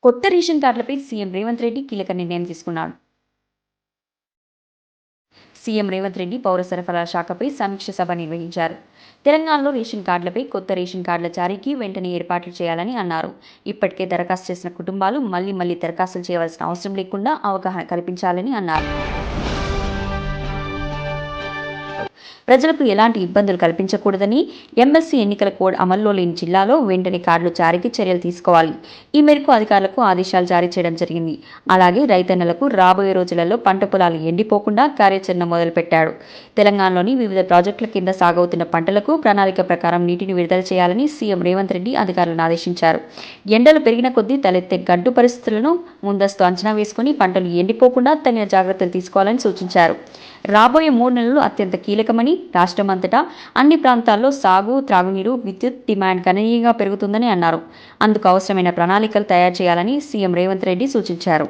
కొత్త ration కార్డులపై CM Revanth Reddy కీలక నిర్ణయం తీసుకున్నాడు. సీఎం రేవంత్ రెడ్డి పౌర సరఫరాల శాఖపై సమీక్ష సభ నిర్వహించారు. తెలంగాణలో రేషన్ కార్డులపై కొత్త రేషన్ కార్డుల జారీకి వెంటనే ఏర్పాట్లు చేయాలని అన్నారు. ఇప్పటికే దరఖాస్తు చేసిన కుటుంబాలు మళ్లీ దరఖాస్తులు చేయవలసిన అవసరం లేకుండా అవగాహన కల్పించాలని అన్నారు. ప్రజలకు ఎలాంటి ఇబ్బందులు కల్పించకూడదని, ఎమ్మెల్సీ ఎన్నికల కోడ్ అమల్లో లేని జిల్లాలో వెంటనే కార్డులు జారీకి చర్యలు తీసుకోవాలి. ఈ మేరకు అధికారులకు ఆదేశాలు జారీ చేయడం జరిగింది. అలాగే రైతన్నలకు రాబోయే రోజులలో పంట పొలాలు ఎండిపోకుండా కార్యాచరణ మొదలుపెట్టాడు. తెలంగాణలోని వివిధ ప్రాజెక్టుల కింద సాగవుతున్న పంటలకు ప్రణాళిక ప్రకారం నీటిని విడుదల చేయాలని సీఎం రేవంత్ రెడ్డి అధికారులను ఆదేశించారు. ఎండలు పెరిగిన కొద్దీ తలెత్తే గడ్డు పరిస్థితులను ముందస్తు అంచనా వేసుకుని పంటలు ఎండిపోకుండా తగిన జాగ్రత్తలు తీసుకోవాలని సూచించారు. రాబోయే 3 నెలలు అత్యంత కీలకమని, రాష్ట్రమంతటా అన్ని ప్రాంతాల్లో సాగు, త్రాగునీరు, విద్యుత్ డిమాండ్ గణనీయంగా పెరుగుతుందని అన్నారు. అందుకు అవసరమైన ప్రణాళికలు తయారు చేయాలని సీఎం రేవంత్ రెడ్డి సూచించారు.